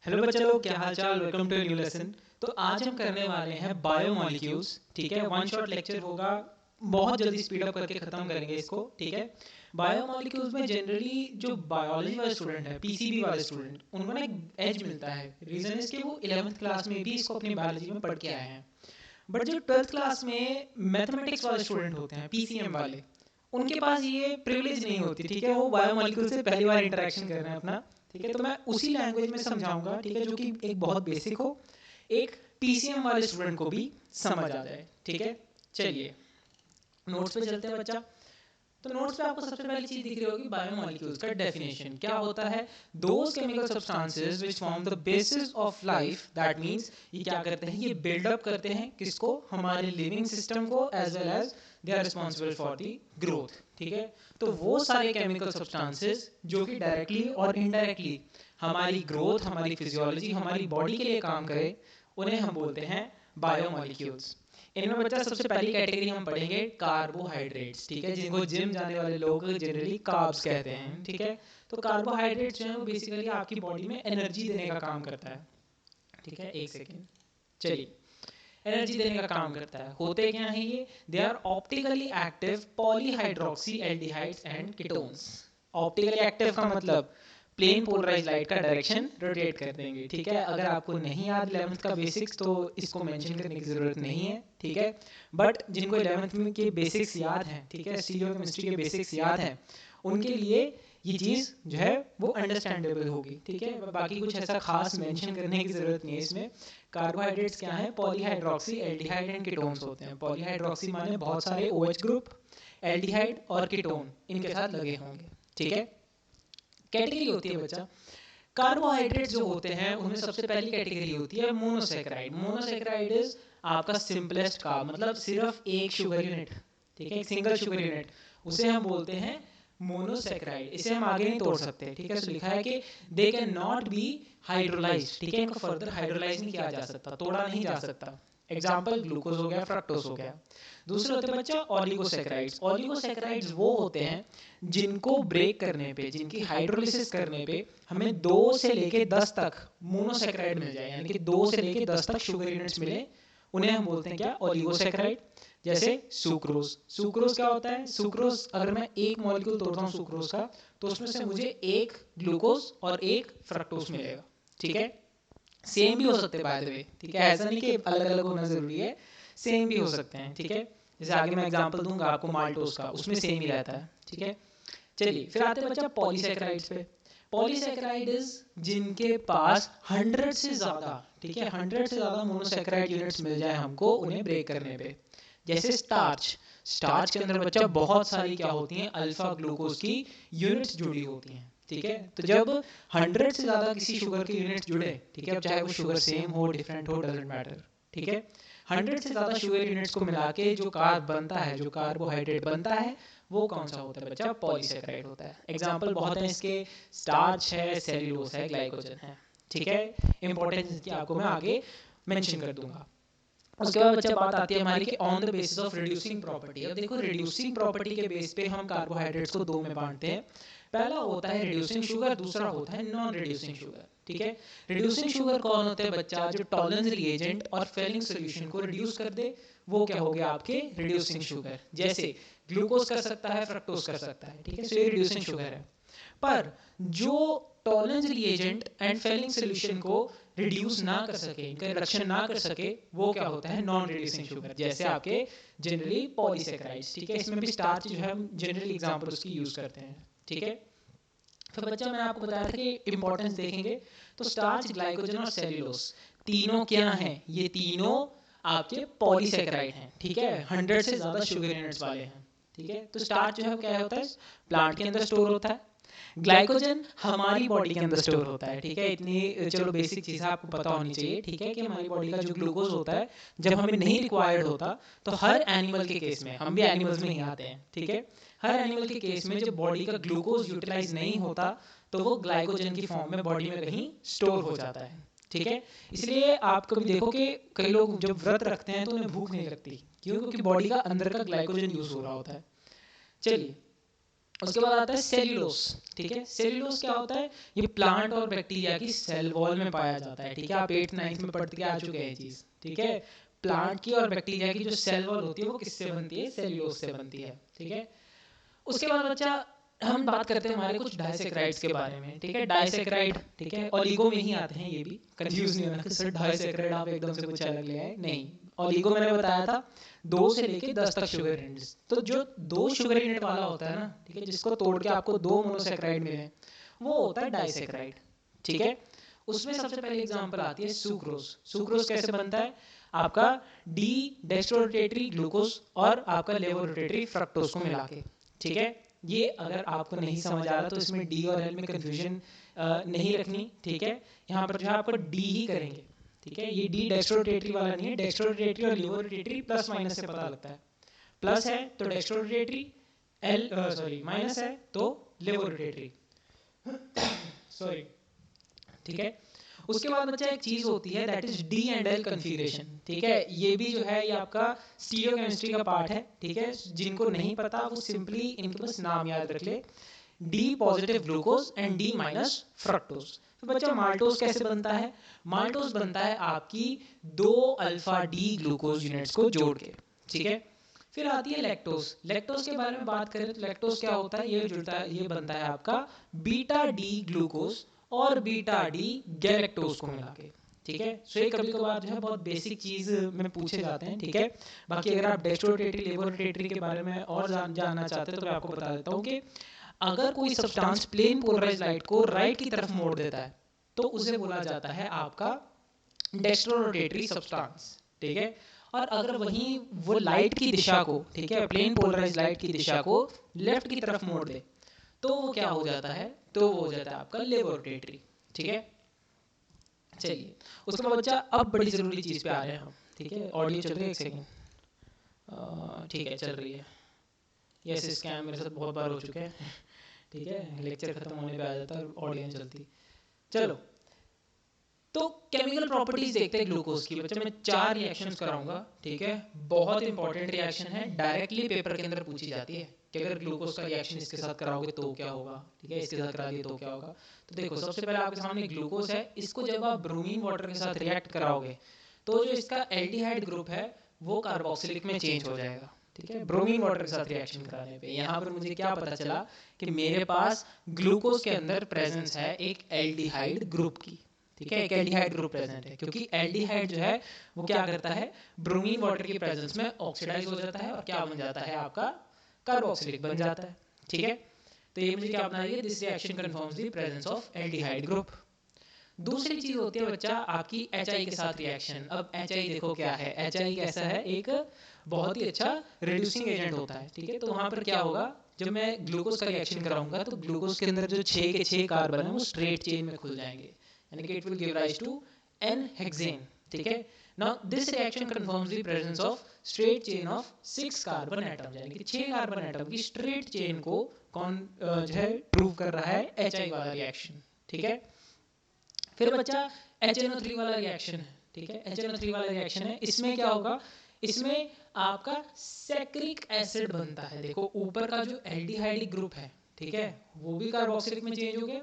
Hello बच्चे लोग, क्या हाल चाल। Welcome to new lesson. तो आज हम करने वाले हैं बायोमोलिक्यूल्स। ठीक है, वन शॉट लेक्चर होगा, बहुत जल्दी स्पीड अप करके खत्म करेंगे इसको। ठीक है, बायोमोलिक्यूल्स में जनरली जो बायोलॉजी वाले स्टूडेंट है, पीसीबी वाले स्टूडेंट, उनको ना एक एज मिलता है। रीजन इसके वो 11th क्लास में भी इसको अपनी बायोलॉजी में पढ़ के आए हैं। बट जो 12th क्लास में मैथमेटिक्स वाले स्टूडेंट होते हैं, पीसीएम वाले, उनके पास ये प्रिविलेज नहीं होती। ठीक है, वो बायोमोलिक्यूल से पहली बार इंटरेक्शन कर रहे हैं अपना। ठीक है, तो मैं उसी लैंग्वेज में समझाऊंगा। ठीक है, जो कि एक बहुत बेसिक हो, एक पीसीएम वाले स्टूडेंट को भी समझ आ जाए। ठीक है, चलिए नोट्स पे चलते हैं बच्चा। तो नोट्स पे आपको सबसे पहली चीज दिख रही होगी बायोमोलिक्यूल्स का डेफिनेशन क्या होता है। Those chemical substances which form the basis of life, that means ये क्या करते हैं, ये बिल्डअप करते हैं किसको, हमारे लिविंग सिस्टम को, as well as they are responsible for the growth. ठीक है, तो वो सारे केमिकल सब्सटेंसेस जो कि डायरेक्टली और इनडायरेक्टली हमारी ग्रोथ, हमारी फिजियोलॉजी, हमारी बॉडी के लिए काम करे, उन्हें हम बोलते हैं बायोमोलिक्यूल्स। इनमें बच्चा सबसे पहली कैटेगरी हम पढ़ेंगे कार्बोहाइड्रेट्स। ठीक है, जिनको जिम जाने वाले लोग जनरली कार्ब्स कहते हैं। ठीक है, तो कार्बोहाइड्रेट्स जो है वो बेसिकली आपकी बॉडी में एनर्जी देने का काम करता है। ठीक है, एक सेकेंड, चलिए, एनर्जी देने का काम करता है। होते क्या है ये, they are optically active polyhydroxy aldehydes and ketones. Optically active का मतलब प्लेन पोलराइज लाइट का डायरेक्शन रोटेट कर देंगे। ठीक है, अगर आपको नहीं याद 11th का बेसिक्स, तो इसको मेंशन करने की जरूरत नहीं है। ठीक है, बट जिनको 11th में के बेसिक्स याद हैं, ठीक है, स्टीरियो केमिस्ट्री के बेसिक्स याद हैं, उनके लिए ये चीज़ जो है वो अंडरस्टैंडेबल होगी। ठीक है, बाकी कुछ ऐसा खास मेंशन करने की ज़रूरत नहीं है इसमें। कार्बोहाइड्रेट्स क्या है, पॉलीहाइड्रोक्सी एल्डिहाइड एंड कीटोन्स होते हैं। पॉलीहाइड्रोक्सी माने बहुत सारे OH ग्रुप, एल्डिहाइड और कीटोन इनके साथ लगे होंगे। ठीक है, कैटेगरी होती है बच्चा, कार्बोहाइड्रेट जो होते हैं उनमें सबसे पहली कैटेगरी होती है मोनोसेक्राइड। मोनोसेक्राइड इज आपका सिंपलेस्ट कार्ब, मतलब सिर्फ एक शुगर यूनिट। ठीक है, एक सिंगल शुगर यूनिट, उसे हम बोलते हैं मोनोसेक्राइड। इसे हम आगे नहीं तोड़ सकते। ठीक है, तो लिखा है कि they can not be hydrolysed. ठीक है, इनको फर्दर हाइड्रोलाइज नहीं किया जा सकता, तोड़ा नहीं जा सकता। एग्जाम्पल ग्लूकोज हो गया, फ्रक्टोज हो गया। दूसरे होते हैं बच्चा ऑलिगोसेक्राइड्स। ऑलिगोसेक्राइड्स वो होते हैं जिनको ब्रेक करने पे, जिनकी हाइड्रोलिसिस करने पे हमें 2 से लेके 10 तक मोनोसेक्राइड मिल जाए, यानी कि 2 से लेके 10 तक शुगर यूनिट्स मिले, उन्हें हम बोलते हैं क्या, ऑलिगोसेक्राइड। जैसे सुक्रोज। सुक्रोज क्या होता है, सुक्रोज अगर मैं एक मॉलिक्यूल तोड़ता हूँ सुक्रोज का, तो उसमें से मुझे एक ग्लूकोज और एक फ्रक्टोज मिलेगा। ठीक है, सेम भी हो सकते हैं बाय द वे। ठीक है, ऐसा नहीं कि अलग अलग होना जरूरी है, सेम भी हो सकते हैं। ठीक है, जैसे आगे मैं एग्जांपल दूंगा आपको माल्टोज का, उसमें सेम ही रहता है। ठीक है, चलिए फिर आते हैं बच्चा पॉलीसेक्राइड्स पे। पॉलीसेक्राइड इज जिनके पास 100 से ज्यादा, ठीक है, 100 से ज्यादा मोनोसेक्राइड यूनिट्स मिल जाए हमको उन्हें ब्रेक करने पे। जैसे स्टार्च। स्टार्च के अंदर बच्चा बहुत सारी क्या होती हैं, अल्फा ग्लूकोज की यूनिट्स जुड़ी होती हैं। ठीक है, तो जब 100 से ज्यादा किसी शुगर के यूनिट्स जुड़े, ठीक है, अब चाहे वो शुगर सेम हो, डिफरेंट हो, डजेंट मैटर। ठीक है, 100 से ज्यादा शुगर यूनिट्स को मिला के जो कार्ब बनता है, जो कार्बोहाइड्रेट बनता है, वो कौन सा होता है बच्चा, पॉलीसेक्राइड होता है। एग्जाम्पल बहुत है इसके, स्टार्च है, सेल्यूलोज है, ग्लाइकोजन है। ठीक है, इंपॉर्टेंस की आपको मैं आगे मेंशन कर दूंगा। उसके बाद बच्चा बात आती है हमारी कि on the basis of reducing property. अब देखो, रिड्यूसिंग प्रॉपर्टी के बेस पे हम कार्बोहाइड्रेट्स को 2 में बांटते हैं। पहला होता है रिड्यूसिंग शुगर, दूसरा होता है नॉन रिड्यूसिंग शुगर। ठीक है, रिड्यूसिंग शुगर कौन होते हैं बच्चा, जो टॉलरेंस रिएजेंट और फेलिंग सॉल्यूशन को रिड्यूस कर दे, वो क्या हो गया आपके रिड्यूसिंग शुगर। जैसे ग्लूकोज कर सकता है, फ्रक्टोज कर सकता है। ठीक है, सो ये रिड्यूसिंग शुगर है। पर जो Tollens reagent and Fehling solution को रिड्यूस ना कर सके, इनका रिडक्शन ना कर सके, वो क्या होता है, नॉन रिड्यूसिंग शुगर। जैसे आपके जनरली पॉलीसेक्राइड्स। ठीक है, इसमें भी स्टार्च जो है हम जनरली एग्जांपल उसकी यूज करते हैं। ठीक है, फिर बच्चा मैंने आपको बताया था कि इंपॉर्टेंस देखेंगे, तो स्टार्च, ग्लाइकोजन और सेल्यूलोज तीनों क्या हैं, ये तीनों आपके पॉलीसेक्राइड हैं। ठीक है, 100 से ज्यादा शुगर यूनिट्स वाले हैं। ठीक है, तो स्टार्च जो है क्या होता है, प्लांट के अंदर स्टोर होता है। ग्लाइकोजन हमारी बॉडी के अंदर स्टोर होता है। ठीक है, इतनी चलो बेसिक चीज़ आपको पता होनी चाहिए। ठीक है, कि हमारी बॉडी का जो ग्लूकोज होता है, जब हमें नहीं रिक्वायर्ड होता, तो हर एनिमल के केस में, हम भी एनिमल्स में ही आते हैं। ठीक है, हर एनिमल के केस में जब बॉडी का ग्लूकोज यूटिलाइज नहीं होता, तो वो ग्लाइकोजन की फॉर्म में बॉडी में कहीं स्टोर हो जाता है। ठीक है, इसलिए आप कभी देखो कि कई लोग जब व्रत रखते हैं तो उन्हें भूख नहीं लगती, क्यों, क्योंकि बॉडी का अंदर का ग्लाइकोजन यूज हो रहा होता है। चलिए उसके बाद आता है सेल्यूलोस, ठीक है। सेल्यूलोस क्या होता है, ये प्लांट और बैक्टीरिया की सेल वॉल में पाया जाता है, ठीक है। आप 8th 9th में पढ़ के आ चुके हैं ये चीज़, ठीक है। प्लांट की और बैक्टीरिया की जो सेल वॉल होती है वो किससे बनती है, सेल्यूलोस से बनती है, ठीक है। उसके बाद बच्चा हम बात करते हैं हमारे कुछ डाइसेक्राइड्स के बारे में, ठीक है। डाइसेक्राइड, ठीक है, ऑलिगो में ही आते हैं, ये भी कंफ्यूज नहीं होना कि सर डाइसेक्राइड आप एकदम से कुछ अलग ले आए, नहीं। ऑलिगो मैंने बताया था 2 से लेके 10 तक शुगर यूनिट्स, तो जो 2 शुगर यूनिट वाला होता है ना, ठीक है, जिसको तोड़ के आपको 2 मोनोसेक्राइड मिले, वो होता है डाइसेक्राइड, ठीक है। उसमें सबसे पहले एग्जांपल आती है सुक्रोज। सुक्रोज कैसे बनता है, आपका डी डेक्स्ट्रोरोटेटरी ग्लूकोज और आपका लेवोरोटेटरी फ्रक्टोज को मिला के, ठीक है। ये अगर आपको नहीं समझ आ रहा तो इसमें डी और एल में कंफ्यूजन नहीं रखनी, ठीक है। यहाँ पर जो है आपको डी ही करेंगे, ठीक है। ये डी डेक्स्ट्रोरोटेटरी वाला नहीं है, डेक्स्ट्रोरोटेटरी और लेवोरोटेटरी प्लस माइनस से पता लगता है, प्लस है तो डेक्स्ट्रोरोटेटरी, एल सॉरी माइनस है तो लेवोरोटेटरी सॉरी, ठीक है। उसके बाद बच्चा एक चीज होती है that is D and L configuration, ठीक है। ये भी जो है ये आपका स्टीरियोकेमिस्ट्री का पार्ट है, ठीक है। जिनको नहीं पता वो सिंपली इनके बस नाम याद रख ले, D positive glucose and D minus fructose. तो बच्चा माल्टोज कैसे बनता है, माल्टोज बनता है आपकी 2 अल्फा डी ग्लूकोज यूनिट्स को जोड़ के, ठीक है। फिर आती है लैक्टोज। लैक्टोज के बारे में बात करें तो लैक्टोज क्या होता है, ये जुड़ता है, ये बनता है आपका बीटा डी ग्लूकोज और बीटा डी गैलेक्टोज को मिला के, ठीक है। सो ये कभी कभार जो है बहुत बेसिक चीज में पूछे जाते हैं, ठीक है। बाकी अगर आप डेक्स्ट्रोरोटेटरी लेवोरोटेटरी के बारे में और जानना चाहते हैं तो मैं आपको बता देता हूँ कि अगर कोई सब्सटेंस प्लेन पोलराइज लाइट को राइट की तरफ मोड़ देता है तो उसे बोला जाता है आपका डेक्स्ट्रोरोटेटरी सब्सटेंस, ठीक है। और अगर वहीं वो लाइट की दिशा को, ठीक है, प्लेन पोलराइज लाइट की दिशा को लेफ्ट की तरफ मोड़ दे तो वो क्या हो जाता है, तो वो हो जाता है आपका लेवोरोटेटरी, ठीक है। चलिए उसके बाद बच्चा अब बड़ी जरूरी चीज पे आ रहे हैं हम, ठीक है। ऑडियो चल रही है, एक सेकंड, ठीक है चल रही है। यस स्कैम मेरे साथ बहुत बार हो चुके हैं, ठीक है। लेक्चर खत्म होने पे आ जाता है ऑडियो नहीं चलती। चलो तो केमिकल प्रॉपर्टीज देखते हैं ग्लूकोज की। बच्चा मैं 4 रिएक्शंस कराऊंगा, ठीक है। बहुत इंपॉर्टेंट रिएक्शन है, डायरेक्टली पेपर के अंदर पूछी जाती है कि अगर ग्लूकोज का रिएक्शन इसके साथ कराओगे तो क्या होगा, ठीक है, इसके साथ करा दिए तो क्या होगा। तो देखो सबसे पहले आपके सामने ग्लूकोज है, इसको जब आप ब्रोमीन वाटर के साथ रिएक्ट कराओगे तो जो इसका एल्डिहाइड ग्रुप है वो कार्बोक्सिलिक में चेंज हो जाएगा, ठीक है, ब्रोमीन वाटर के साथ रिएक्शन कराने पे। यहाँ पर मुझे क्या पता चला कि मेरे पास ग्लूकोज के अंदर प्रेजेंस है एक एल्डिहाइड ग्रुप की, ठीक है, एक एल्डिहाइड ग्रुप प्रेजेंट है। क्योंकि एल्डिहाइड जो है वो क्या करता है, ब्रोमीन वाटर की प्रेजेंस में ऑक्सीडाइज हो जाता है और क्या बन जाता है आपका कार्बोक्सिलिक बन जाता है, ठीक है। तो ये मुझे क्या बना रही है, this reaction confirms the presence of aldehyde group. दूसरी चीज होती है बच्चा आपकी HI के साथ रिएक्शन। अब HI देखो क्या है, HI कैसा है, एक बहुत ही अच्छा रिड्यूसिंग एजेंट होता है, ठीक है। तो वहां पर क्या होगा, जब मैं ग्लूकोज का रिएक्शन कराऊंगा तो ग्लूकोज के अंदर जो 6 के 6 कार्बन है वो स्ट्रेट चेन में खुल जाएंगे, यानी कि it will give rise to n hexane, ठीक है। Now this reaction confirms the presence of straight chain of 6 carbon atom, यानी कि 6 कार्बन एटम की स्ट्रेट चेन को कौन जो है प्रूव कर रहा है, HI वाला रिएक्शन, ठीक है। फिर बच्चा HNO3 वाला रिएक्शन है, ठीक है। HNO3 वाला रिएक्शन है, इसमें क्या होगा, इसमें आपका सैक्रिक एसिड बनता है। देखो ऊपर का जो एल्डिहाइड ग्रुप है, ठीक है, वो भी कार्बोक्सिलिक में चेंज हो गया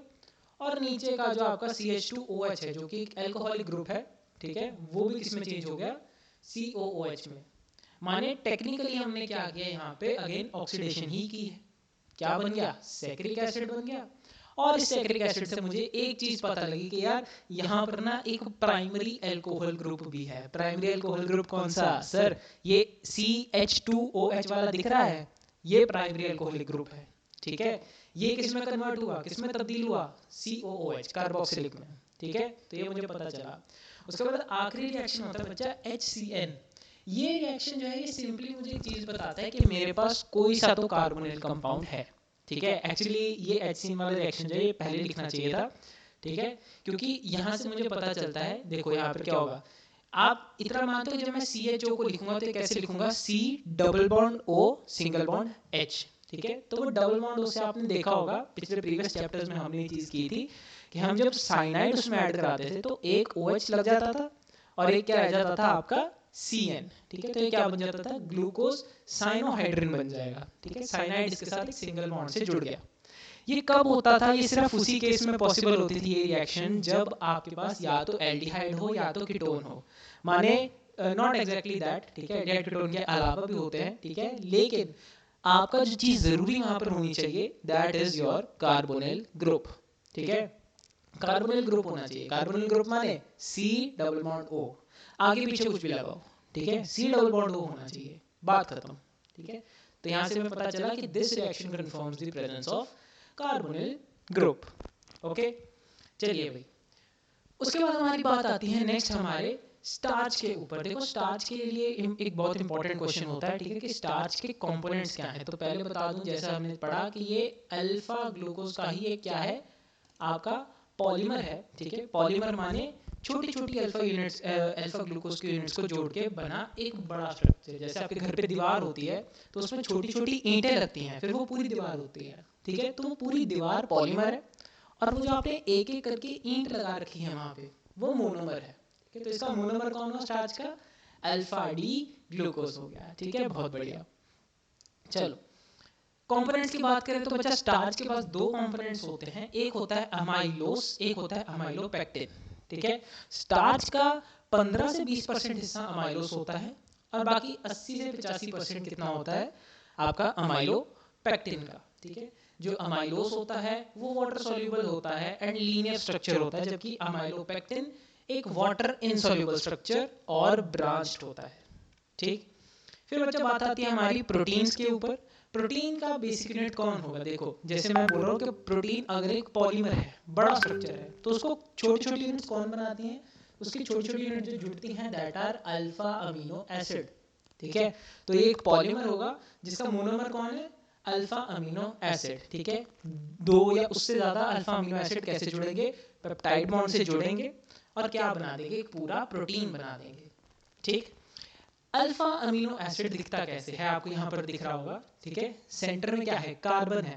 और नीचे का जो आपका CH2OH है जो कि एक अल्कोहलिक ग्रुप है, ठीक है, वो भी किसमें चेंज हो गया, COOH में। माने टेक्निकली हमने क्या किया यहाँ पे, अगेन ऑक्सीडेशन ही की है। क्या बन गया, सैक्रिक एसिड बन गया। और इस सैक्रिक एसिड से मुझे एक चीज पता लगी कि यार यहाँ पर ना एक प्राइमरी अल्कोहल ग्रुप भी है। प्राइमरी अल्कोहल ग्रुप कौन सा, सर ये CH2OH वाला दिख रहा है, ये प्राइमरी अल्कोहलिक ग्रुप है, ठीक है। ये किसमें कन्वर्ट हुआ, किसमें तब्दील हुआ, COOH कार्बोक्सिलिक में, ठीक है। तो ये मुझे पता चला। उसके बाद आखिरी रिएक्शन होता है बच्चा HCN। ये रिएक्शन जो है ये सिंपली मुझे एक चीज बताता है कि मेरे पास कोई सा तो कार्बोनिल कंपाउंड है, ठीक है। एक्चुअली ये HCN वाला रिएक्शन जो है ये पहले लिखना चाहिए था, ठीक है, क्योंकि यहाँ से मुझे पता चलता है। देखो यहाँ पर क्या होगा, आप इतना मानते हो जब मैं CHO को लिखूंगा तो कैसे लिखूंगा, C double bond O single bond H, ठीक है। तो वो डबल बॉन्ड O से आपने देखा होगा पिछले प्रीवियस चैप्टर्स में हमने ये चीज की थी कि हम जब साइनाइड उसमें ऐड कराते थे तो एक OH लग जाता था और एक क्या रह जाता था आपका CN, ठीक है। तो ये क्या बन जाता था, ग्लूकोज साइनोहाइड्रिन बन जाएगा, ठीक है। साइनाइड इसके साथ एक सिंगल बॉन्ड से जुड़ गया। ये कब होता था, ये सिर्फ उसी केस में पॉसिबल होती थी ये रिएक्शन जब आपके पास या तो एल्डिहाइड हो या तो कीटोन हो, माने नॉट एग्जैक्टली दैट, ठीक है। एल्डिहाइड कीटोन के अलावा भी होते हैं, ठीक है, लेकिन आपका जो चीज जरूरी वहां पर होनी चाहिए that is your carbonyl group, ठीक है। कार्बोनिल ग्रुप होना चाहिए। कार्बोनिल ग्रुप माने C डबल बॉन्ड O, आगे पीछे कुछ भी लगाओ, ठीक है, C डबल बॉन्ड O होना चाहिए, बात खत्म, ठीक है। तो यहाँ से हमें पता चला कि this reaction confirms the presence of carbonyl group, okay. चलिए भाई, उसके बाद हमारी बात आती है नेक्स्ट हमारे स्टार्च के ऊपर। देखो स्टार्च के लिए एक बहुत इंपॉर्टेंट क्वेश्चन होता है, ठीक है, कि स्टार्च के कंपोनेंट्स क्या हैं। तो पहले बता दूं, जैसा हमने पढ़ा कि ये अल्फा ग्लूकोज का ही एक क्या है, आपका पॉलीमर है, ठीक है। पॉलीमर माने छोटी छोटी अल्फा यूनिट्स, अल्फा ग्लूकोज की यूनिट्स को जोड़ के बना एक बड़ा स्ट्रक्चर। जैसे आपके घर पे दीवार होती है तो उसमें छोटी छोटी ईंटें लगती हैं, फिर वो पूरी दीवार होती है, ठीक है। तो वो पूरी दीवार पॉलीमर है, और वो जो आपने एक एक करके ईंट लगा रखी है वहां पे, वो मोनोमर है, ठीक है। तो इसका मोनोमर कौन हुआ स्टार्च का, अल्फा डी ग्लूकोज हो गया, ठीक है, बहुत बढ़िया। चलो कंपोनेंट्स की बात करें तो बच्चा स्टार्च के पास दो कंपोनेंट्स होते हैं, एक होता है अमाइलोस, एक होता है अमाइलोपेक्टिन, ठीक है। स्टार्च का 15 से 20% हिस्सा अमाइलोस होता है, और बाकी 80 से 85% कितना होता है आपका अमाइलोपेक्टिन का, ठीक है। जो अमाइलोस होता है वो वाटर सॉल्युबल होता है एंड लीनियर स्ट्रक्चर होता है, जबकि अमाइलोपेक्टिन एक वाटर इनसॉल्युबल स्ट्रक्चर और ब्रांच्ड होता है, ठीक। फिर बच्चा बात आती है हमारी प्रोटीन्स के ऊपर। प्रोटीन का बेसिक यूनिट कौन होगा, देखो जैसे मैं बोल रहा हूँ कि प्रोटीन अगर एक पॉलीमर है, बड़ा स्ट्रक्चर है, तो उसको छोटी छोटी यूनिट्स कौन बनाती हैं, उसकी छोटी छोटी यूनिट जो जुड़ती हैं that are alpha amino acid, ठीक है। तो ये एक पॉलीमर होगा जिसका मोनोमर कौन है, अल्फा अमीनो एसिड, ठीक है। दो या उससे ज्यादा अल्फा अमीनो एसिड कैसे जुड़ेंगे, पेप्टाइड बॉन्ड से जुड़ेंगे और क्या बना देंगे, एक पूरा प्रोटीन बना देंगे, ठीक। अल्फा अमीनो एसिड दिखता कैसे है, आपको यहाँ पर दिख रहा होगा, ठीक है। सेंटर में क्या है, कार्बन है।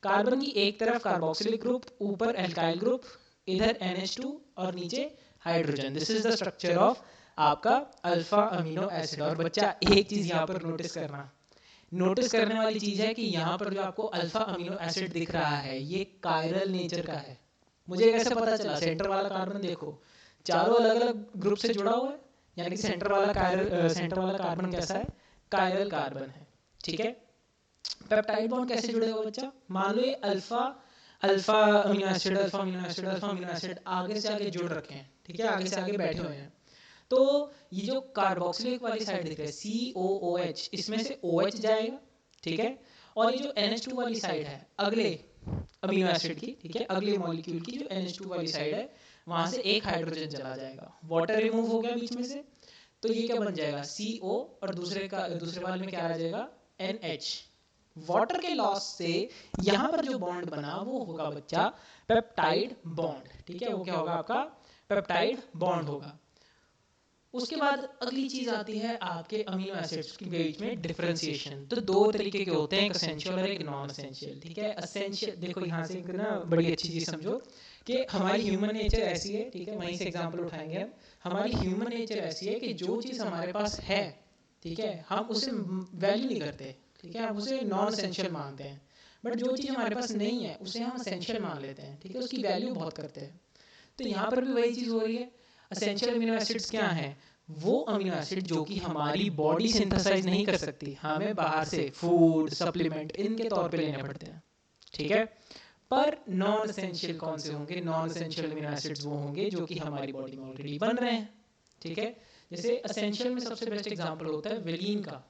कार्बन की एक तरफ कार्बोक्सिलिक ग्रुप, ऊपर एल्काइल ग्रुप, इधर NH2 और नीचे hydrogen. This is the structure of आपका अल्फा अमीनो एसिड। और बच्चा एक चीज यहाँ पर नोटिस करना, नोटिस करने वाली चीज है कि यहाँ पर जो आपको अल्फा अमीनो एसिड दिख रहा है ये कायरल नेचर का है। मुझे कैसे पता चला, सेंटर वाला कार्बन देखो चारों अलग अलग ग्रुप से जुड़ा हुआ है, यानी कि सेंटर वाला कार्बन कैसा है, कायरल कार्बन है, ठीक है। पेप्टाइड बॉन्ड कैसे जुड़ेगा बच्चा, मान लो ये alpha alpha amino acid alpha amino acid alpha amino acid आगे से आगे जुड़ रखे हैं, ठीक है, आगे से आगे बैठे हुए हैं। तो ये जो कार्बोक्सिलिक वाली साइड दिख रही है COOH, इसमें से OH जाएगा, ठीक है। और ये जो NH2 वाली साइड है अगले अमीनो एसिड की, ठीक है, अगले मॉलिक्यूल की जो NH2 वाली साइड है, वहां से एक हाइड्रोजन चला जाएगा, वाटर रिमूव हो गया बीच में से, तो ये क्या बन जाएगा CO, और दूसरे वाले में क्या आ जाएगा NH। वाटर के लॉस से यहाँ पर जो बॉन्ड बना वो होगा बच्चा पेप्टाइड बॉन्ड, ठीक है। वो क्या होगा आपका पेप्टाइड बॉन्ड होगा। उसके बाद अगली चीज आती है आपके अमीनो एसिड्स के बीच में डिफरेंशिएशन। तो दो तरीके के होते हैं, एक एसेंशियल और एक नॉन एसेंशियल, ठीक है। एसेंशियल देखो यहाँ से एक ना बड़ी अच्छी चीज समझो कि हमारी ह्यूमन नेचर ऐसी है, ठीक है, वहीं से एग्जांपल उठाएंगे हम। हमारी ह्यूमन नेचर ऐसी है कि जो चीज हमारे पास है, ठीक है, हम उसे वैल्यू नहीं करते, ठीक है, हम उसे नॉन एसेंशियल मानते हैं। बट जो चीज हमारे पास नहीं है उसे हम एसेंशियल मान लेते हैं, ठीक है, उसकी वैल्यू बहुत करते हैं। तो यहाँ पर भी वही चीज हो रही है। एसेंशियल अमीनो एसिड्स क्या हैं, वो अमीनो एसिड जो कि हमारी बॉडी सिंथेसाइज नहीं कर सकती, हमें बाहर से फूड सप्लीमेंट इनके तौर पे लेने पड़ते हैं, ठीक है। पर नॉन एसेंशियल कौन से होंगे, नॉन एसेंशियल अमीनो एसिड्स वो होंगे जो कि हमारी बॉडी में ऑलरेडी बन रहे हैं, ठीक है। जैसे एसेंशियल में सबसे बेस्ट एग्जांपल होता है वेलिन का।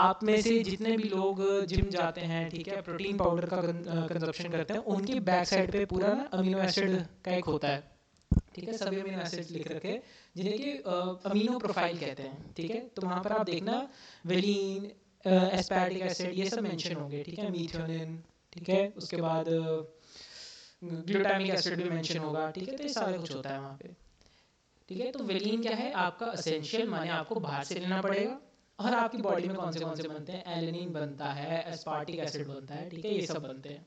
आप में से जितने भी लोग जिम जाते हैं, ठीक है, प्रोटीन पाउडर का कंजप्शन करते हैं, उनकी बैक साइड पे पूरा ना अमीनो एसिड का एक होता है, ठीक है, सभी अमीनो एसिड्स लिख रखे जिन्हें कि अमीनो प्रोफाइल कहते हैं, ठीक है। तो वहां पर आप देखना वेलिन, एस्पार्टिक एसिड ये सब मेंशन होंगे, ठीक है, मीथियोनिन, ठीक है, उसके बाद ग्लूटामिक एसिड भी मेंशन होगा, ठीक है। तो ये सारा कुछ होता है वहां पे, ठीक है। तो वेलिन क्या है आपका एसेंशियल, माने आपको बाहर से लेना पड़ेगा। और आपकी बॉडी में कौन से बनते हैं, एलेनिन बनता है, एस्पार्टिक एसिड बनता है, ठीक है, ये सब बनते हैं।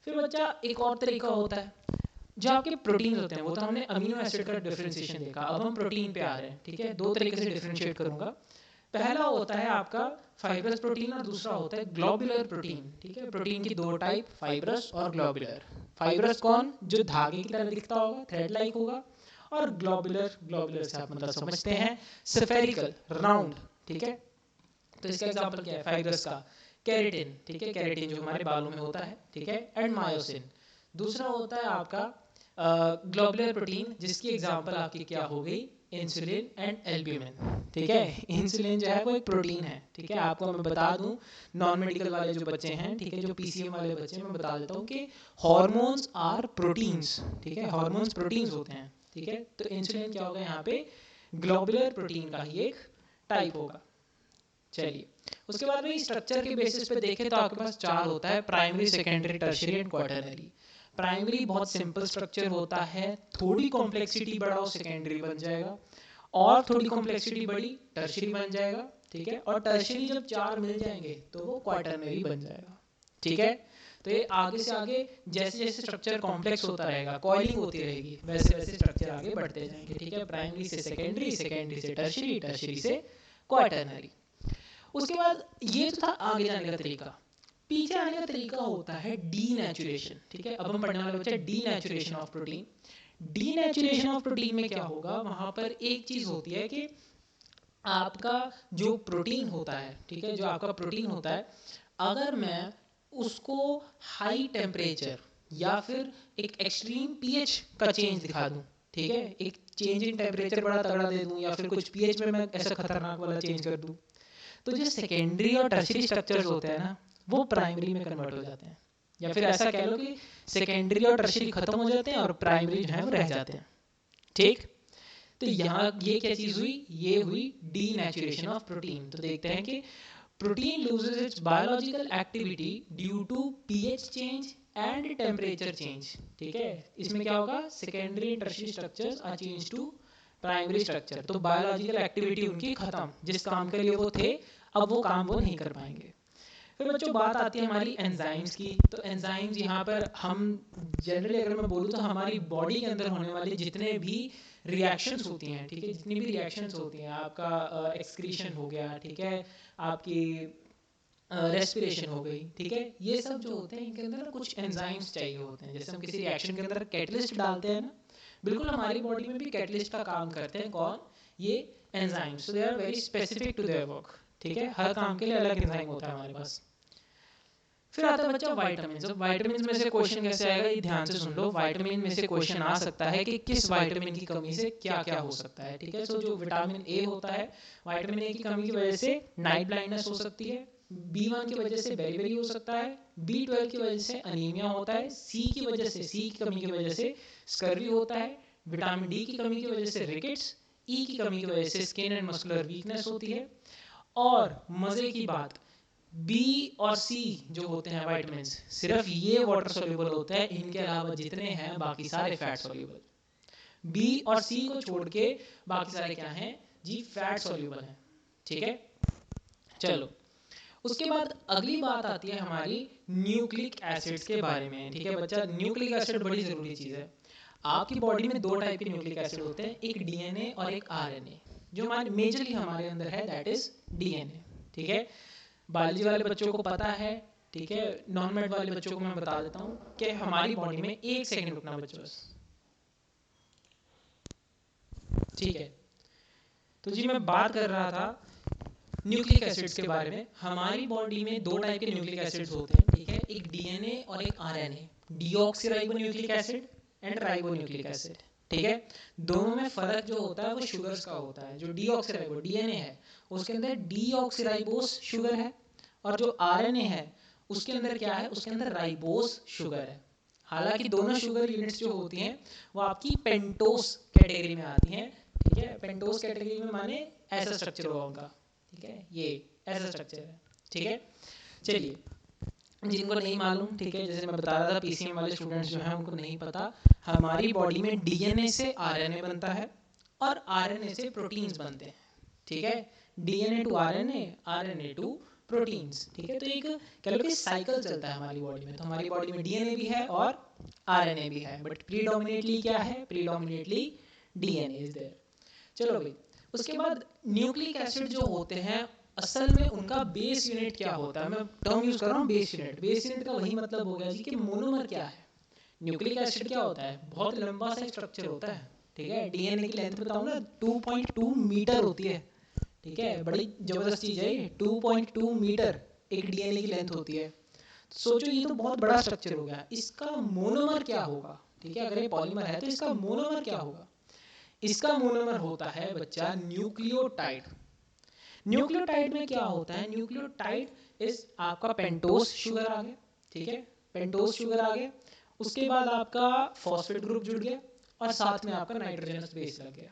फिर बच्चा एक और तरीका होता है, जो आपके प्रोटीन होते हैं वो तो हमने अमीनो एसिड का डिफरेंशिएशन देखा, अब हम प्रोटीन पे आ रहे हैं, ठीक है। दो तरीके से डिफरेंशिएट करूंगा। पहला होता है आपका फाइब्रस प्रोटीन और दूसरा होता है ग्लोबुलर प्रोटीन, ठीक है। प्रोटीन की दो टाइप, फाइब्रस और ग्लोबुलर। फाइब्रस कौन, जो धागे की तरह दिखता होगा, थ्रेड लाइक होगा, और ग्लोबुलर, ग्लोबुलर से आप मतलब समझते हैं स्फेरिकल, राउंड, ठीक है। तो इसका एग्जांपल क्या है फाइब्रस का, केराटिन, ठीक है, केराटिन जो हमारे बालों में होता है, ठीक है, एंड मायोसिन। दूसरा होता है आपका ग्लोबुलर प्रोटीन, जिसकी एग्जांपल आपकी क्या हो गई, इंसुलिन एंड एल्ब्यूमिन, ठीक है। इंसुलिन जो है वो एक प्रोटीन है, ठीक है। आपको मैं बता दूं, नॉन मेडिकल वाले जो बच्चे हैं, ठीक है, जो पीसीएम वाले बच्चे हैं, मैं बता देता हूँ कि हॉर्मोन्स आर प्रोटीन्स, ठीक है, हॉर्मोन्स प्रोटीन्स होते हैं, ठीक है। तो इंसुलिन क्या होगा यहाँ पे, ग्लोबुलर प्रोटीन का ही एक टाइप होगा। चलिए, उसके बाद में स्ट्रक्चर के बेसिस पे देखें तो आपके पास चार होता है, primary, secondary, tertiary and quaternary. Primary बहुत सिंपल स्ट्रक्चर होता है, थोड़ी कॉम्प्लेक्सिटी बढ़ाओ सेकेंडरी बन जाएगा, और थोड़ी कॉम्प्लेक्सिटी बढ़ी टर्शियरी बन जाएगा, ठीक है। और टर्शियरी जब चार मिल जाएंगे तो वो क्वाटरनरी बन जाएगा, ठीक है। तो ये आगे से आगे जैसे जैसे स्ट्रक्चर कॉम्प्लेक्स होता रहेगा, कॉइलिंग होती रहेगी, वैसे वैसे स्ट्रक्चर आगे बढ़ते जाएंगे, ठीक है। प्राइमरी से सेकेंडरी, सेकेंडरी से टर्शियरी, टर्शियरी से क्वाटरनरी। उसके बाद ये तो था आगे जाने का तरीका। पीछे आने का तरीका होता है डीनेचुरेशन, ठीक है। अब हम पढ़ने वाले बच्चे denaturation of protein. Denaturation of protein में क्या होगा, वहां पर एक चीज होती है कि आपका जो प्रोटीन होता है, ठीक है, जो आपका प्रोटीन होता है, अगर मैं उसको हाई टेम्परेचर या फिर एक एक्सट्रीम पीएच का चेंज दिखा दूं, ठीक है, एक चेंज इन टेम्परेचर बड़ा तगड़ा दे दूं, या फिर कुछ पीएच में मैं ऐसा खतरनाक वाला चेंज कर दूं, तो जो सेकेंडरी और टर्शियरी स्ट्रक्चर्स होते हैं ना, वो प्राइमरी में कन्वर्ट हो जाते हैं। या फिर ऐसा कह लो कि सेकेंडरी और टर्शियरी खत्म हो जाते हैं और प्राइमरी जो है वो रह जाते हैं, ठीक। तो यहाँ ये क्या चीज हुई, ये हुई डीनेचुरेशन ऑफ प्रोटीन। तो देखते हैं कि protein loses its biological activity due to pH change and temperature change, ठीक है। इसमें क्या होगा, secondary and tertiary structures are change to primary structure. तो बायोलॉजिकल एक्टिविटी उनकी खत्म, जिस काम के लिए वो थे अब वो काम वो नहीं कर पाएंगे। फिर बच्चों बात आती है हमारी एंजाइम्स की। तो एंजाइम्स यहाँ पर हम जनरली अगर मैं बोलूँ तो हमारी बॉडी के अंदर होने वाले जितने भी रिएक्शंस होती हैं, ठीक है, जितनी भी रिएक्शंस होती हैं, आपका एक्सक्रीशन हो गया, ठीक है, आपकी रेस्पिरेशन हो गई, ठीक है, ये सब जो होते हैं इनके अंदर कुछ एंजाइम्स चाहिए होते हैं। जैसे हम किसी रिएक्शन के अंदर कैटलिस्ट डालते हैं ना, बिल्कुल हमारी बॉडी में भी कैटलिस्ट का काम करते हैं, कौन, ये enzymes. So they are very specific to their work, ठीक है, हर काम के लिए अलग एंजाइम होता है हमारे पास। फिर आता है बच्चा विटामिन। अब विटामिन में से क्वेश्चन कैसे आएगा, ये ध्यान से सुन लो। विटामिन में से क्वेश्चन आ सकता है कि किस विटामिन की कमी से क्या क्या हो सकता है, ठीक है। सो जो विटामिन ए होता है, विटामिन ए की कमी की वजह से नाइट ब्लाइंडनेस हो सकती है, B1 की वजह से बेरीबेरी हो सकता है, B12 की वजह से अनीमिया होता है, सी की वजह से, सी की कमी की वजह से स्कर्वी होता है, विटामिन डी की कमी की वजह से रिकेट्स, ई की कमी की वजह से स्किन एंड मस्कुलर वीकनेस होती है। और मजे की बात, बी और सी जो होते हैं विटामिन, सिर्फ ये वाटर सोल्यूबल होते हैं, इनके अलावा जितने हैं बाकी सारे फैट सोल्यूबल। बी और सी को छोड़ के बाकी सारे क्या हैं जी, फैट सोल्यूबल हैं, ठीक है। चलो, उसके बाद अगली बात आती है हमारी न्यूक्लिक एसिड्स के बारे में, ठीक है बच्चा। न्यूक्लिक एसिड बड़ी जरूरी चीज है। आपकी बॉडी में दो टाइप के न्यूक्लिक एसिड होते हैं, एक डीएनए और एक आरएनए। जो हमारे मेजरली हमारे अंदर है दैट इज डीएनए, ठीक है। बायोलॉजी वाले बच्चों को पता है, ठीक है। नॉन मेड वाले बच्चों को मैं बता देता हूँ कि हमारी बॉडी में, एक सेकंड रुकना बच्चों बस, ठीक है। तो जी मैं बात कर रहा था न्यूक्लिक एसिड्स के बारे में। हमारी बॉडी में दो टाइप के न्यूक्लिक एसिड्स होते हैं, ठीक है, एक डीएनए और एक RNA. Deoxyribonucleic acid and ribonucleic acid, ठीक है। दोनों में फर्क जो होता है वो शुगर्स का होता है। जो डीऑक्सीराइबो डीएनए है उसके अंदर डीऑक्सीराइबोस शुगर है, और जो आरएनए है उसके अंदर क्या है, उसके अंदर राइबोस शुगर है। हालांकि दोनों शुगर यूनिट्स जो होती हैं वो आपकी पेंटोस कैटेगरी में आती हैं, ठीक है। पेंटोस कैटेगरी में माने ऐसा स्ट्रक्चर होगा उनका, ठीक है, ये ऐसा स्ट्रक्चर है, ठीक है। चलिए, जिनको नहीं मालूम, ठीक है, जैसे मैं बता रहा था पीसीएम वाले स्टूडेंट्स जो हैं उनको नहीं पता, हमारी बॉडी में डीएनए से आरएनए बनता है और आरएनए से प्रोटीन्स बनते हैं, ठीक है। DNA to RNA, RNA to proteins, ठीक है। तो एक कह लो कि साइकिल चलता है हमारी बॉडी में। तो हमारी बॉडी में डीएनए भी है और आरएनए भी है, बट प्रीडोमिनेटली क्या है, प्रीडोमिनेटली डीएनए इज देयर। चलो भाई, उसके बाद न्यूक्लिक एसिड जो होते हैं असल में उनका बेस यूनिट क्या होता है, मैं टर्म यूज कर रहा हूँ बेस यूनिट। बेस यूनिट का वही मतलब हो गया जी कि मोनोमर क्या है। न्यूक्लिक एसिड क्या होता है, बहुत लंबा सा स्ट्रक्चर होता है, ठीक है। डीएनए की लेंथ बताऊँ ना 2.2 मीटर होती है, ठीक है। बड़ी जबरदस्त चीज है ये, 2.2 मीटर एक डीएनए की लेंथ होती है। तो सोचो ये तो बहुत बड़ा स्ट्रक्चर हो गया, इसका मोनोमर क्या होगा, ठीक है। अगर ये पॉलीमर है तो इसका मोनोमर क्या होगा। इसका मोनोमर होता है बच्चा न्यूक्लियोटाइड। न्यूक्लियोटाइड में क्या होता है, न्यूक्लियोटाइड इस आपका पेंटोस शुगर आ गया, ठीक है। पेंटोस शुगर आ गया, उसके बाद आपका फॉस्फेट ग्रुप जुड़ गया और साथ में आपका नाइट्रोजनस बेस लग गया,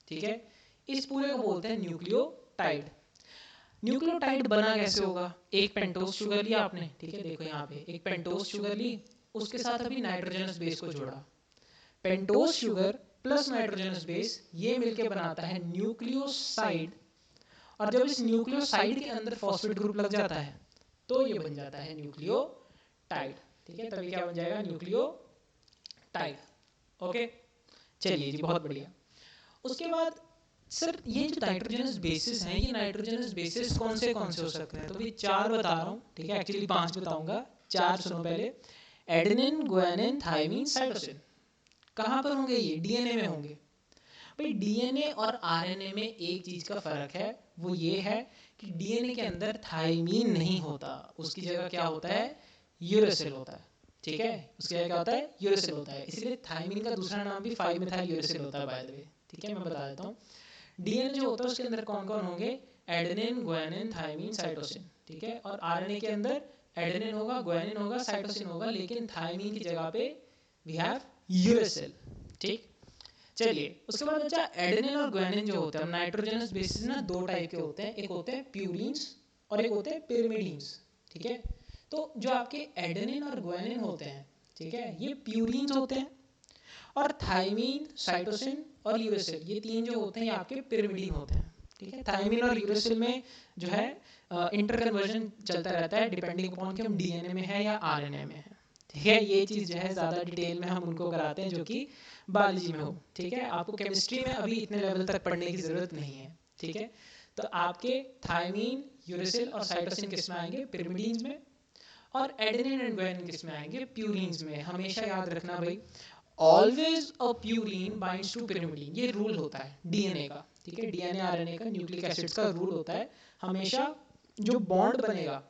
ठीक है। इस पूरे को बोलते हैं न्यूक्लियोटाइड। न्यूक्लियोटाइड बना कैसे होगा, एक पेंटोस शुगर लिया आपने, ठीक है। देखो यहाँ पे एक पेंटोस शुगर ली, उसके साथ अभी नाइट्रोजनस बेस को जोड़ा, pentose sugar plus nitrogenous base ये मिलके बनाता है न्यूक्लियोसाइड। और जब इस न्यूक्लियोसाइड के अंदर फॉस्फेट ग्रुप लग जाता है तो ये बन जाता है न्यूक्लियोटाइड, ठीक है। तभी क्या बन जाएगा, न्यूक्लियोटाइड। ओके, चलिए जी, बहुत बढ़िया। उसके बाद सर ये जो नाइट्रोजनस बेसिस हैं, ये नाइट्रोजनस बेसिस कौन से हो सकते हैं, तो भाई 4 बता रहा हूँ, ठीक है। एक्चुअली 5 बताऊंगा, 4 सुनो पहले। Adenine, guanine, thymine, cytosine. कहाँ पर होंगे ये, डीएनए में होंगे। भाई डीएनए और आरएनए में एक चीज का फर्क है, वो ये है कि डीएनए के अंदर थायमीन नहीं होता, उसकी जगह क्या होता है, यूरेसिल होता है, ठीक है। उसकी जगह क्या होता है, यूरेसिल होता है। इसलिए थायमीन का दूसरा नाम भी 5 मेथाइल यूरेसिल होता है, बाय द वे, ठीक है। मैं बता देता हूँ डीएनए जो होता है उसके अंदर कौन कौन होंगे, एडेनिन, गुआनिन, थायमीन, साइटोसिन, ठीक है। और आरएनए के अंदर एडेनिन होगा, गुआनिन होगा, साइटोसिन होगा, लेकिन थायमीन की जगह पे वी हैव यूरेसिल, ठीक। चलिए, उसके बाद अच्छा एडेनिन और गुआनिन जो होते हैं नाइट्रोजनस बेसिस ना 2 टाइप के होते हैं, एक होते हैं प्यूरिन्स और एक होते हैं पिरिमिडीन्स, ठीक है। तो जो आपके एडेनिन और गुआनिन होते हैं, ठीक है, ये प्यूरिन्स होते हैं। और थायमीन, साइटोसिन और यूरेसिल ये 3 जो होते हैं ये आपके पिरिमिडीन होते हैं, ठीक है। थायमीन और यूरेसिल में जो है इंटर कन्वर्जन चलता रहता है डिपेंडिंग अपॉन कि हम डीएनए में है या आरएनए में है, ठीक है। ये चीज़ जो है ज़्यादा डिटेल में हम उनको कराते हैं जो कि बायोलॉजी में हो, ठीक है। आपको केमिस्ट्री में अभी इतने लेवल तक पढ़ने की ज़रूरत नहीं है, ठीक है। तो आपके थायमीन, यूरेसिल और साइटोसिन किस में आएंगे, पिरिमिडीन्स में। और एडेनिन एंड गुआनिन किस में आएंगे, प्यूरिन्स में। हमेशा याद रखना भाई, always a purine binds to pyrimidine, ये रूल होता है डीएनए का, ठीक है। डीएनए आरएनए का न्यूक्लिक एसिड्स का रूल होता है, हमेशा जो बॉन्ड बनेगा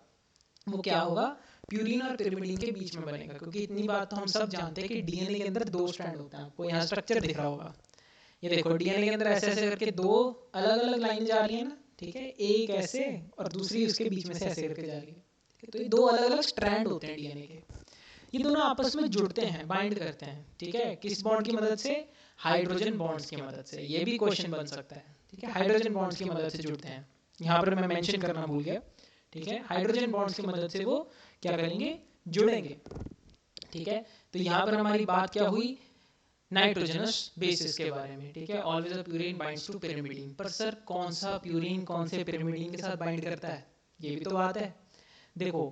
वो क्या होगा, प्यूरिन और पिरिमिडीन के बीच में बनेगा। क्योंकि इतनी बात तो हम सब जानते हैं कि डीएनए के अंदर 2 स्ट्रैंड होते हैं, आपको यहाँ स्ट्रक्चर दिख रहा होगा, ये देखो डीएनए के अंदर ऐसे ऐसे करके 2 अलग अलग लाइन जा रही है ना, ठीक है। एक ऐसे और दूसरी उसके बीच में से ऐसे करके जा रही है, तो ये 2 अलग अलग स्ट्रैंड होते हैं डीएनए के। ये दोनों आपस में जुड़ते हैं, बाइंड करते हैं, ठीक है। किस बॉन्ड की मदद से, हाइड्रोजन बॉन्ड्स की मदद से। ये भी क्वेश्चन बन सकता है, ठीक है। हाइड्रोजन बॉन्ड्स की मदद से जुड़ते हैं, यहाँ पर मैं मेंशन करना भूल गया, ठीक है। हाइड्रोजन बॉन्ड्स की मदद से वो क्या करेंगे, जुड़ेंगे, ठीक है। तो यहाँ पर हमारी बात क्या हुई, नाइट्रोजनस बेसिस के बारे में, ठीक है। Always a purine binds to pyrimidine. पर सर कौन सा प्यूरिन कौन से पिरिमिडीन के साथ बाइंड करता है, ये भी तो बात है। देखो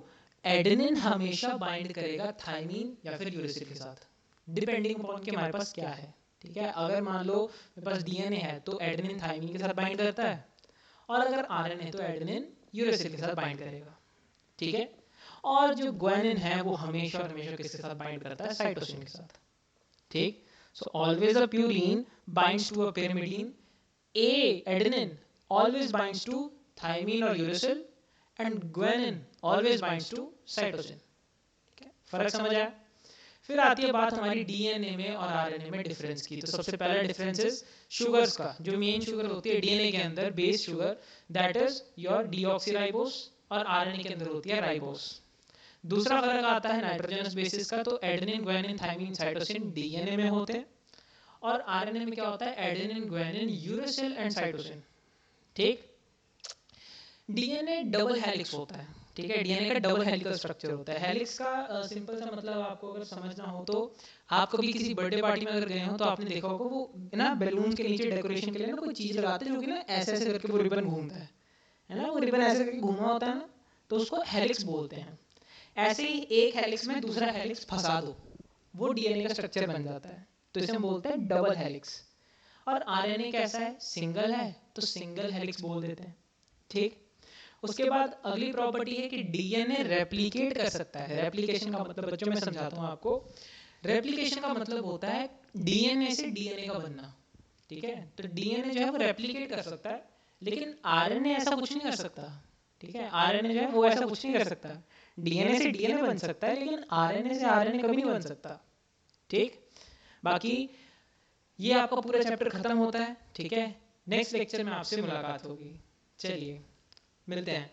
एडेनिन हमेशा बाइंड करेगा थायमीन या फिर यूरेसिल के साथ, डिपेंडिंग अपॉन कि हमारे पास क्या है, ठीक है। अगर मान लो मेरे पास डीएनए है तो एडेनिन थायमीन के साथ बाइंड करता है, और अगर आरएनए तो एडेनिन यूरेसिल के साथ बाइंड करेगा, ठीक है। और जो ग्वानिन है वो हमेशा और हमेशा किसके साथ बाइंड करता है, साइटोसिन के साथ, ठीक। So always a purine binds to a pyrimidine, a adenine always binds to thymine और uracil, and guanine always binds to cytosine, ठीक है। फर्क समझ आया। फिर आती है बात हमारी डीएनए में और आरएनए में डिफरेंस की। तो सबसे पहला डिफरेंस इज शुगर्स का। जो मेन शुगर होती है डीएनए के अंदर, base sugar, that is your deoxyribose, और आरएनए के अंदर होती है राइबोस। दूसरा फर्क आता है नाइट्रोजनस बेसिस का। तो adenine, guanine, thymine, cytosine DNA में होते हैं, और आरएनए में क्या होता है, adenine, guanine, uracil and cytosine, ठीक। डीएनए डबल हेलिक्स होता है, ठीक है। डीएनए का डबल हेलिकल स्ट्रक्चर होता है। हेलिक्स का सिंपल सा मतलब आपको अगर समझना हो तो, आप कभी किसी बर्थडे पार्टी में अगर गए हो तो आपने देखा होगा वो ना बैलून के नीचे डेकोरेशन के लिए ना कोई चीज लगाते हैं जो कि ना ऐसे ऐसे करके वो रिबन घूमता है ना, वो रिबन ऐसे करके घूमा होता है ना, तो उसको हेलिक्स बोलते हैं। ऐसे ही एक हेलिक्स में दूसरा हेलिक्स फंसा दो, वो डीएनए का स्ट्रक्चर बन जाता है, तो इसे हम बोलते हैं डबल हेलिक्स। और आरएनए कैसा है, सिंगल है, तो सिंगल हेलिक्स बोल देते हैं। ठीक, उसके बाद अगली प्रॉपर्टी है कि डीएनए रेप्लिकेट कर सकता है। रेप्लिकेशन का मतलब बच्चों मैं समझाता हूँ आपको। रेप्लिकेशन का मतलब होता है डीएनए से डीएनए का बनना। ठीक है, तो डीएनए जो है वो रेप्लिकेट कर सकता है, लेकिन आरएनए ऐसा कुछ नहीं कर सकता। ठीक है, आरएनए जो है वो ऐसा कुछ नहीं कर सकता। डीएनए से डीएनए बन सकता है, लेकिन आरएनए से आरएनए कभी नहीं बन सकता। ठीक, बाकी ये आपका पूरा चैप्टर खत्म होता है। ठीक है, नेक्स्ट लेक्चर में आपसे मुलाकात होगी। चलिए मिलते हैं।